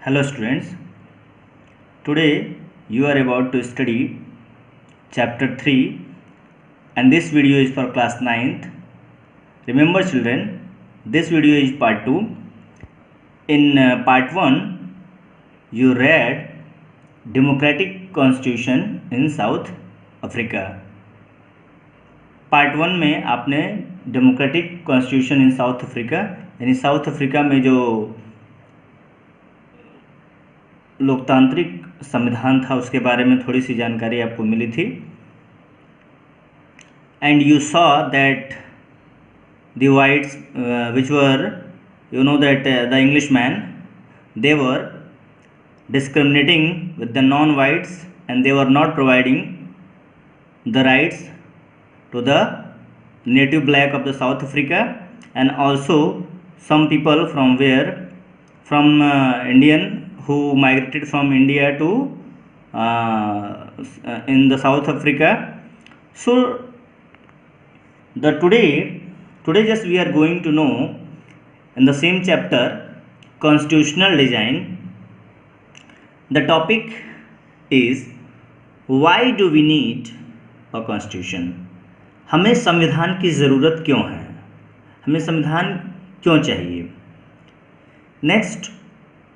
Hello students, today you are about to study chapter 3 and this video is for class 9th. Remember children, this video is part 2. In part 1 you read Democratic Constitution in South Africa. Part 1 में आपने democratic constitution in south Africa यानी south Africa में जो लोकतांत्रिक संविधान था उसके बारे में थोड़ी सी जानकारी आपको मिली थी. And you saw that the whites which were that the English man they were discriminating with the non whites and they were not providing the rights to the native black of the South Africa, and also some people from Indian who migrated from India to in the South Africa. So today just we are going to know in the same chapter constitutional design. The topic is why do we need a constitution? हमें संविधान की ज़रूरत क्यों है, हमें संविधान क्यों चाहिए. Next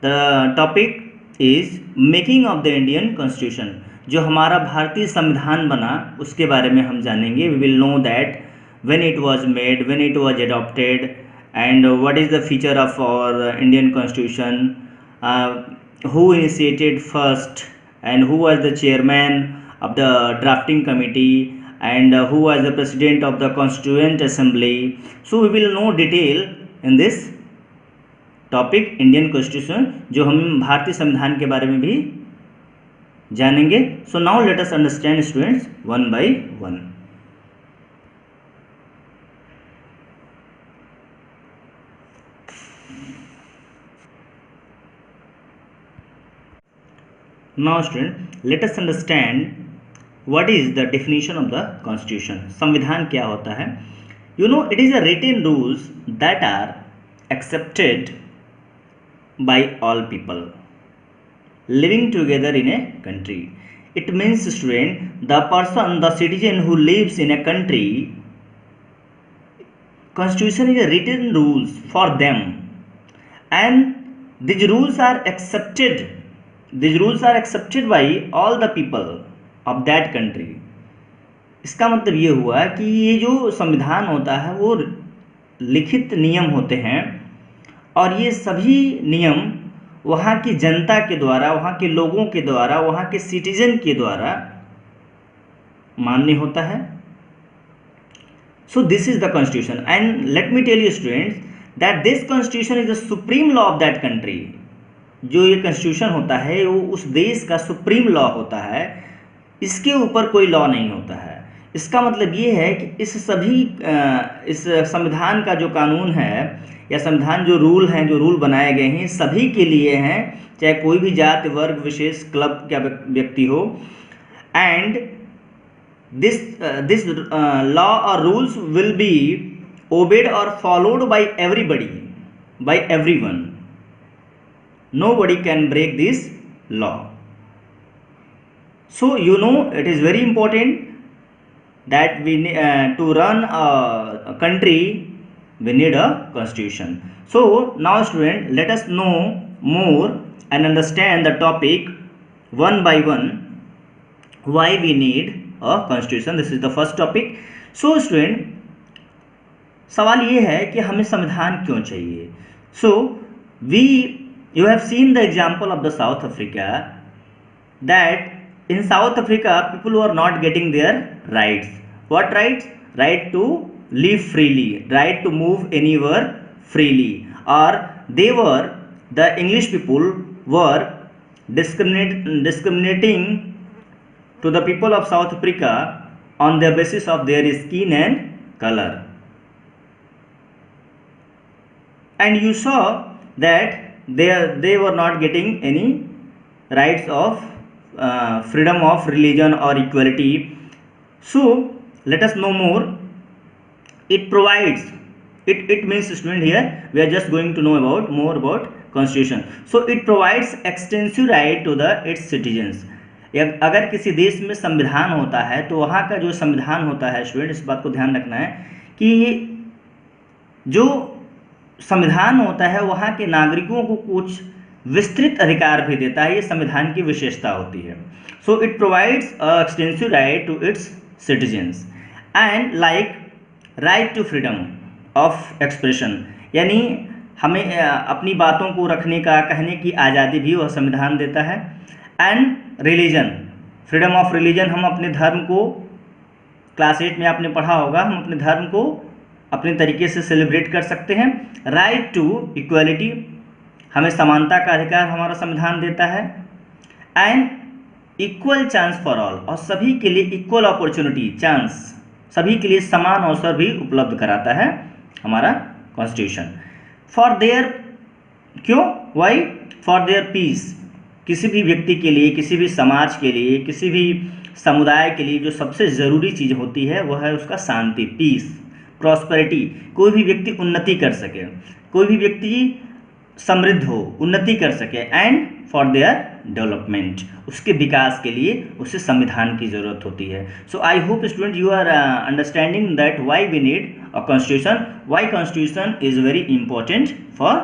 the topic is making of the Indian constitution. जो हमारा भारतीय संविधान बना उसके बारे में हम जानेंगे. We will know that when it was made, when it was adopted, and what is the feature of our Indian constitution, who initiated first and who was the chairman of the drafting committee, and who was the president of the constituent assembly. So we will know detail in this topic Indian constitution, जो हम भारतीय संविधान के बारे में भी जानेंगे. So now let us understand students one by one. Now student, let us understand what is the definition of the constitution. संविधान क्या होता है? It is a written rules that are accepted by all people living together in a country. It means student, the citizen who lives in a country, constitution is a written rules for them, and these rules are accepted by all the people of that country. इसका मतलब ये हुआ कि ये जो संविधान होता है वो लिखित नियम होते हैं, और ये सभी नियम वहाँ की जनता के द्वारा, वहाँ के लोगों के द्वारा, वहाँ के सिटीजन के द्वारा मान्य होता है. So this is the constitution, and let me tell you students that this constitution is the supreme law of that country. जो ये कॉन्स्टिट्यूशन होता है वो उस देश का सुप्रीम लॉ होता है, इसके ऊपर कोई लॉ नहीं होता है. इसका मतलब ये है कि इस संविधान का जो कानून है या संविधान जो रूल बनाए गए हैं सभी के लिए हैं, चाहे कोई भी जाति वर्ग विशेष क्लब क्या व्यक्ति हो. एंड दिस लॉ और रूल्स विल बी ओबेड और followed by everybody, by everyone. Nobody can break this law. So it is very important that we to run a country we need a constitution. So now student, let us know more and understand the topic one by one, why we need a constitution. This is the first topic. So student, सवाल ये है कि हमें संविधान क्यों चाहिए. So you have seen the example of the South Africa, that in South Africa people were not getting their rights. What rights? Right to live freely, right to move anywhere freely, or the English people were discriminating to the people of South Africa on the basis of their skin and color. And you saw that they were not getting any rights of freedom of religion or equality. So let us know more. It it means student here we are just going to know about more about constitution. So it provides extensive right to the its citizens. अगर किसी देश में संविधान होता है तो वहाँ का जो संविधान होता है स्टूडेंट, इस बात को ध्यान रखना है कि जो संविधान होता है वहाँ के नागरिकों को कुछ विस्तृत अधिकार भी देता है, ये संविधान की विशेषता होती है. So it provides extensive right to its citizens and like right to freedom of expression, यानी हमें अपनी बातों को रखने का, कहने की आज़ादी भी वह संविधान देता है. And religion, freedom of religion, हम अपने धर्म को, क्लास 8 में आपने पढ़ा होगा, हम अपने धर्म को अपने तरीके से सेलिब्रेट कर सकते हैं. राइट टू इक्वालिटी, हमें समानता का अधिकार हमारा संविधान देता है. And equal chance for all, और सभी के लिए इक्वल अपॉर्चुनिटी, चांस, सभी के लिए समान अवसर भी उपलब्ध कराता है हमारा कॉन्स्टिट्यूशन. फॉर देयर, क्यों, वाई, फॉर देयर पीस, किसी भी व्यक्ति के लिए, किसी भी समाज के लिए, किसी भी समुदाय के लिए जो सबसे ज़रूरी चीज़ होती है वह है उसका शांति, पीस, प्रॉस्पेरिटी, कोई भी व्यक्ति उन्नति कर सके, कोई भी व्यक्ति समृद्ध हो, उन्नति कर सके. एंड फॉर देयर डेवलपमेंट, उसके विकास के लिए उसे संविधान की ज़रूरत होती है. So I hope student you are understanding that why we need a constitution, why constitution is very important for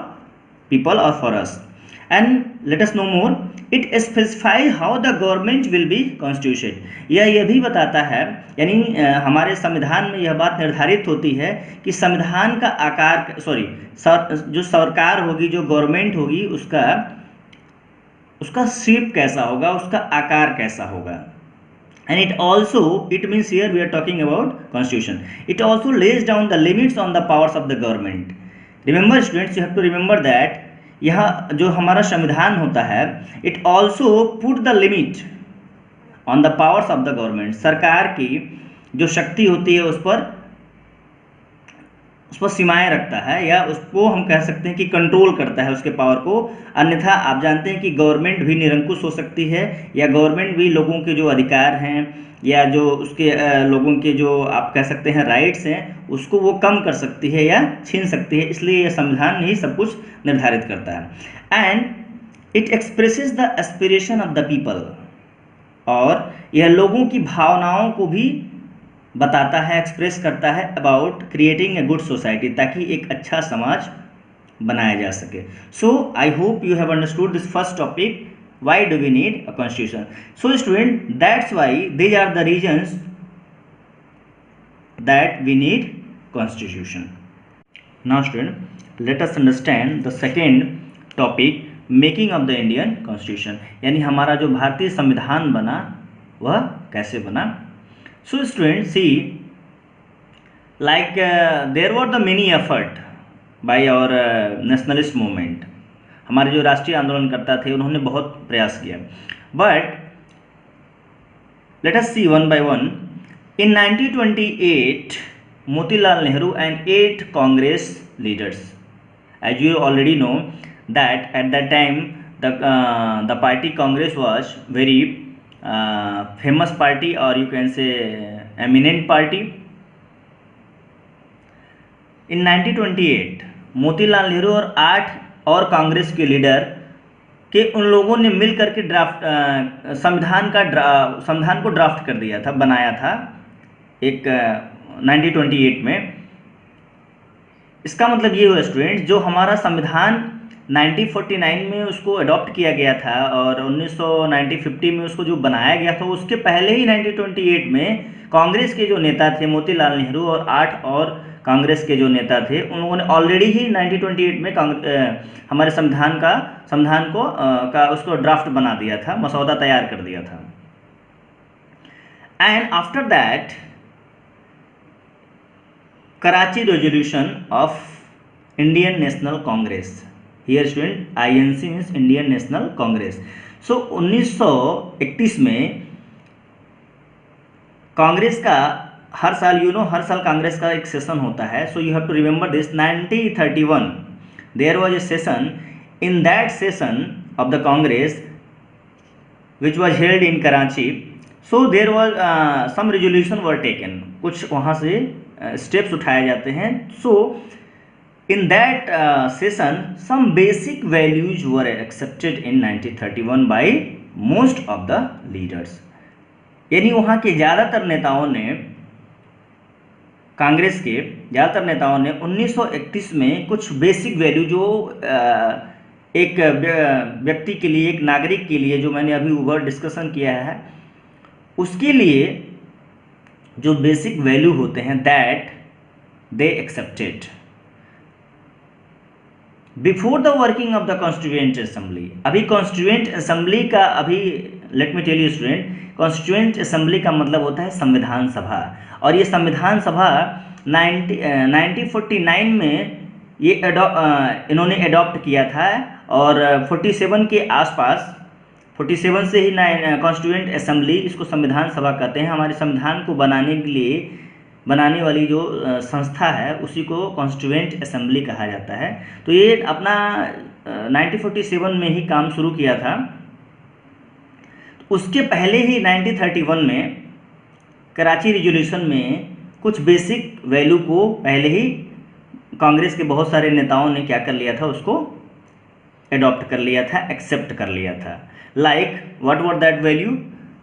people और for us. And let us know more. It specify how the government will be constituted, यह भी बताता है, यानी हमारे संविधान में यह बात निर्धारित होती है कि संविधान का आकार, जो सरकार होगी, जो गवर्नमेंट होगी, उसका शेप कैसा होगा, उसका आकार कैसा होगा. And it also, it means here we are talking about constitution, it also lays down the limits on the powers of the government. Remember students, you have to remember that यहाँ जो हमारा संविधान होता है, it also put the limit on the powers of the government, सरकार की जो शक्ति होती है उस पर सीमाएं रखता है, या उसको हम कह सकते हैं कि कंट्रोल करता है उसके पावर को. अन्यथा आप जानते हैं कि गवर्नमेंट भी निरंकुश हो सकती है, या गवर्नमेंट भी लोगों के जो अधिकार हैं या जो उसके लोगों के जो आप कह सकते हैं राइट्स हैं, उसको वो कम कर सकती है या छीन सकती है. इसलिए यह संविधान ही सब कुछ निर्धारित करता है. And it expresses the aspiration of the people, और यह लोगों की भावनाओं को भी बताता है, एक्सप्रेस करता है about creating a good society, ताकि एक अच्छा समाज बनाया जा सके. So I hope you have understood this first topic, why do we need a constitution. So student, that's why these are the reasons that we need constitution. Now student, let us understand the second topic, making of the Indian constitution, यानी हमारा जो भारतीय संविधान बना वह कैसे बना. So student, see, like there were the many effort by our nationalist movement, हमारे जो राष्ट्रीय आंदोलनकर्ता थे उन्होंने बहुत प्रयास किया. But let us see one by one. In 1928 Motilal Nehru and 8 Congress leaders, as you already know that at that time the party Congress was very famous party, और you can say eminent party. In 1928 Motilal Nehru और 8 और कांग्रेस के लीडर के उन लोगों ने मिल करके संविधान को ड्राफ्ट कर दिया था, बनाया था एक 1928 में. इसका मतलब ये हुआ स्टूडेंट, जो हमारा संविधान 1949 में उसको अडॉप्ट किया गया था और 1950 में उसको जो बनाया गया था, उसके पहले ही 1928 में कांग्रेस के जो नेता थे मोतीलाल नेहरू और 8 और कांग्रेस के जो नेता थे, उन लोगों ने ऑलरेडी ही 1928 में हमारे संविधान को उसको ड्राफ्ट बना दिया था, मसौदा तैयार कर दिया था. And after that Karachi resolution of Indian National Congress, here student INC means Indian National Congress. So 1931 में कांग्रेस का हर साल हर साल कांग्रेस का एक सेशन होता है. So you have to remember this. 1931 there was a session. In that session of the Congress which was held in Karachi, so there was some resolution were taken, कुछ वहाँ से स्टेप्स उठाए जाते हैं. सो In that session, some basic values were accepted in 1931 by most of the leaders. यानी वहाँ के ज़्यादातर नेताओं ने, कांग्रेस के ज़्यादातर नेताओं ने 1931 में कुछ बेसिक वैल्यू जो एक व्यक्ति के लिए, एक नागरिक के लिए, जो मैंने अभी ऊपर डिस्कशन किया है, उसके लिए जो बेसिक वैल्यू होते हैं, that they accepted before the working of the constituent assembly. अभी कॉन्स्टिट्यूएंट असेंबली का, अभी let me tell you student, constituent assembly का मतलब होता है संविधान सभा, और ये संविधान सभा 1949 में ये इन्होंने एडॉप्ट किया था, और 47 के आसपास, 47 से ही कॉन्स्टिट्यूएंट असेंबली, इसको संविधान सभा कहते हैं। हमारे संविधान को बनाने के लिए बनाने वाली जो संस्था है उसी को कॉन्स्टिट्यूएंट असेंबली कहा जाता है। तो ये अपना 1947 में ही काम शुरू किया था। उसके पहले ही 1931 में कराची रिजोल्यूशन में कुछ बेसिक वैल्यू को पहले ही कांग्रेस के बहुत सारे नेताओं ने क्या कर लिया था, उसको एडॉप्ट कर लिया था, एक्सेप्ट कर लिया था। Like what were that value,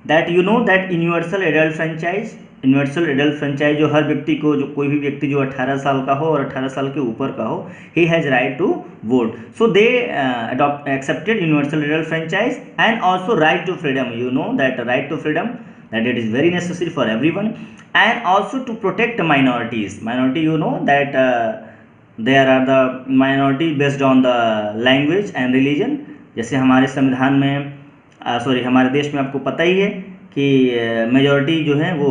that you know that universal adult franchise, universal adult franchise जो हर व्यक्ति को, जो कोई भी व्यक्ति जो 18 साल का हो और 18 साल के ऊपर का हो, he has right to vote. So they accepted universal adult franchise and also right to freedom. You know that right to freedom, that it is very necessary for everyone, and also to protect minorities. Minority, you know that there are the minority based on the language and religion. जैसे हमारे संविधान में हमारे देश में आपको पता ही है कि मेजॉरिटी जो है वो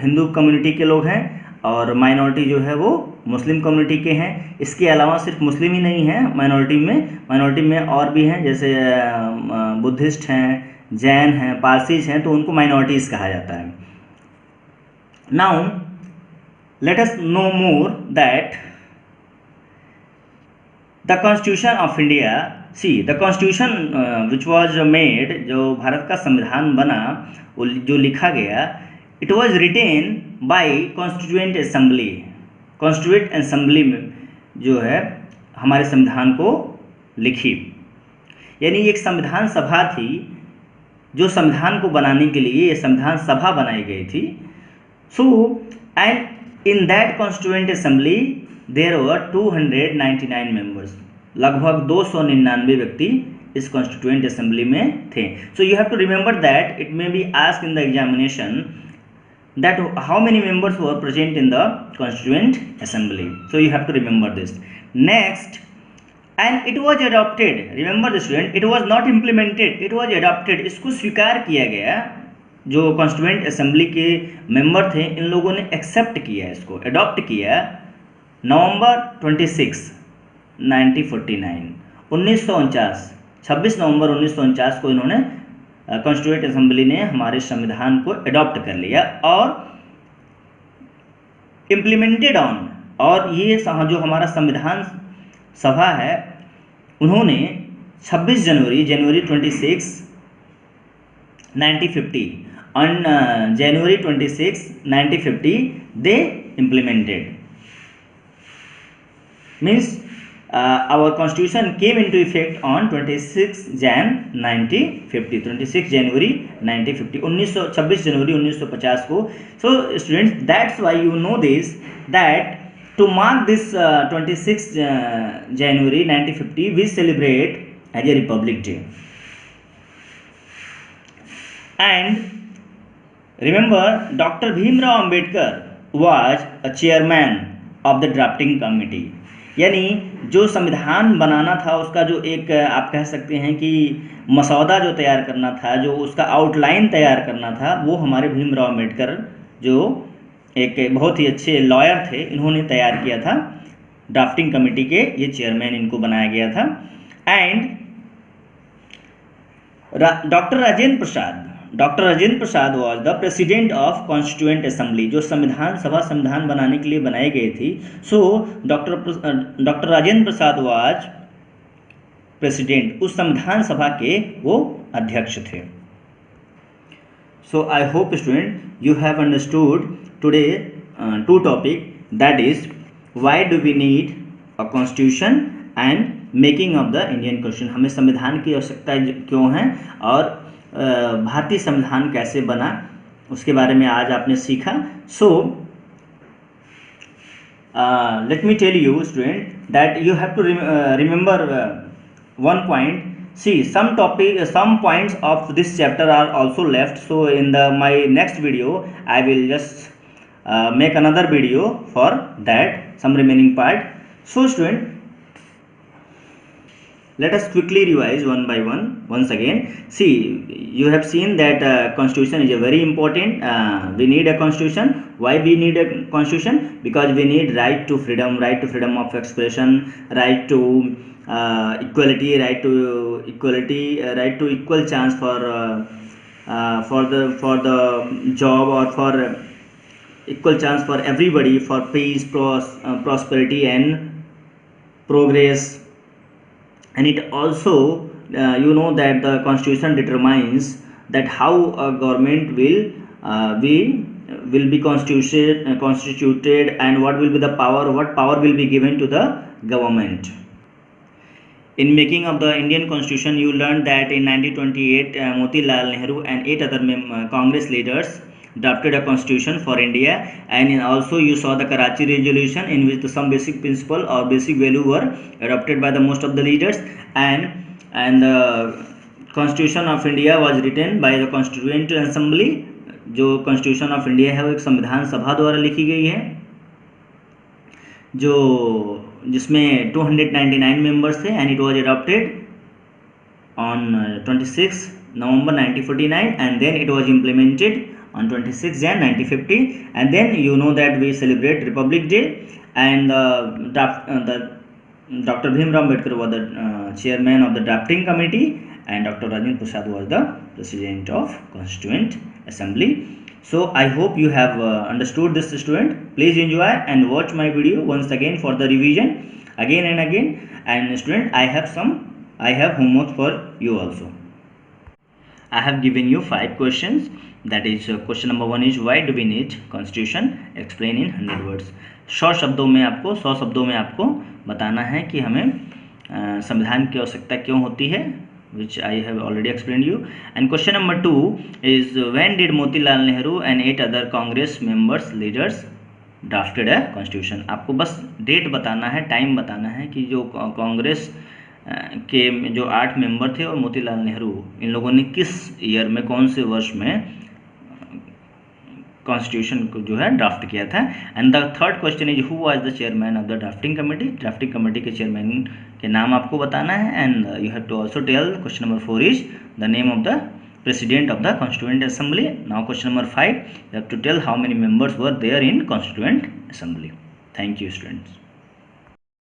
हिंदू कम्युनिटी के लोग हैं, और माइनॉरिटी जो है वो मुस्लिम कम्युनिटी के हैं। इसके अलावा सिर्फ मुस्लिम ही नहीं है माइनॉरिटी में और भी हैं, जैसे बुद्धिस्ट हैं, जैन हैं, पारसीज हैं, तो उनको माइनॉरिटीज़ कहा जाता है। Now let us know more that the constitution of India, see the constitution which was made, जो भारत का संविधान बना, वो जो लिखा गया, it was written by constituent assembly. Constituent assembly में जो है हमारे संविधान को लिखी, यानी एक संविधान सभा थी जो संविधान को बनाने के लिए ये संविधान सभा बनाई गई थी। So and in that constituent assembly there were 299 members, लगभग 299 व्यक्ति इस कॉन्स्टिट्यूएंट असेंबली में थे। So you have to remember that it may be asked in the examination that how many members were present in the constituent assembly. So you have to remember this. Next, and it was adopted, remember the student, it was not implemented, it was adopted. इसको स्वीकार किया गया, जो constituent assembly के member थे इन लोगों ने accept किया, इसको अडॉप्ट किया नवंबर 26 1949, 1949, 26 नवंबर 1949 को इन्होंने कॉन्स्टिट्यूएंट असेंबली ने हमारे संविधान को अडॉप्ट कर लिया और इम्प्लीमेंटेड ऑन। और ये जो हमारा संविधान सभा है, उन्होंने 26 जनवरी 26 1950 on January 26 1950 they implemented, means our constitution came into effect on 26 Jan 1950, 26 January 1950, 26 जनवरी 1950 को। So students, that's why you know this, that to mark this 26 January 1950 we celebrate as a Republic Day. And remember, Dr. Bhimrao Ambedkar was a chairman of the drafting committee, यानी जो संविधान बनाना था उसका जो एक आप कह सकते हैं कि मसौदा जो तैयार करना था, जो उसका आउटलाइन तैयार करना था, वो हमारे भीमराव अम्बेडकर जो एक बहुत ही अच्छे लॉयर थे, इन्होंने तैयार किया था। ड्राफ्टिंग कमेटी के ये चेयरमैन इनको बनाया गया था। And doctor Rajendra Prasad was the president of constituent assembly, जो संविधान बनाने के लिए बनाई गई थी। So doctor Rajendra Prasad was president, उस संविधान सभा के वो अध्यक्ष थे। So I hope student you have understood today two topic, that is why do we need a constitution and making of the Indian constitution, हमें संविधान की आवश्यकता क्यों है और भारतीय संविधान कैसे बना, उसके बारे में आज आपने सीखा. सो let me tell you student that you have to remember one point. See, some points of this chapter are also left, so in my next video I will just make another video for that, some remaining part. So student, let us quickly revise one by one once again. See, you have seen that constitution is a very important, we need a constitution. Why we need a constitution? Because we need right to freedom of expression, right to equality, right to equal chance for the job, or for equal chance for everybody, for peace, prosperity and progress. And it also you know that the constitution determines that how a government will be constituted, and what will be the what power will be given to the government. In making of the Indian constitution, you learned that in 1928 Motilal Nehru and 8 other Congress leaders drafted a constitution for India, and also you saw the Karachi resolution, in which some basic principle or basic value were adopted by the most of the leaders, and the constitution of India was written by the Constituent Assembly. जो constitution of India है वो एक संविधान सभा द्वारा लिखी गई है, जो जिसमें 299 मेंबर्स थे, and it was adopted on 26 November 1949, and then it was implemented on 26 Jan 1950, and then you know that we celebrate Republic Day, and the Dr. Bhimrao Ambedkar was the chairman of the drafting committee, and Dr. Rajendra Prasad was the president of Constituent Assembly. So I hope you have understood this student. Please enjoy and watch my video once again for the revision again and again. And student, I have homework for you also. I have given you 5 questions. That is question number 1 is why do we need constitution? Explain in 100 words. 100 शब्दों में आपको बताना है कि हमें संविधान की आवश्यकता क्यों होती है, which I have already explained you. And question number 2 is when did Motilal Nehru and 8 other Congress members leaders drafted a constitution? आपको बस डेट बताना है, टाइम बताना है कि जो कांग्रेस के जो 8 मेंबर थे और मोतीलाल नेहरू, इन लोगों ने किस ईयर में, कौन से वर्ष में कॉन्स्टिट्यूशन को जो है ड्राफ्ट किया था. And the third question is who was the chairman of the drafting committee. Drafting committee के चेयरमैन के नाम आपको बताना है. And you have to also tell question number 4 is the name of the president of the Constituent Assembly. Now question number 5, you have to tell how many members were there in Constituent Assembly. Thank you students.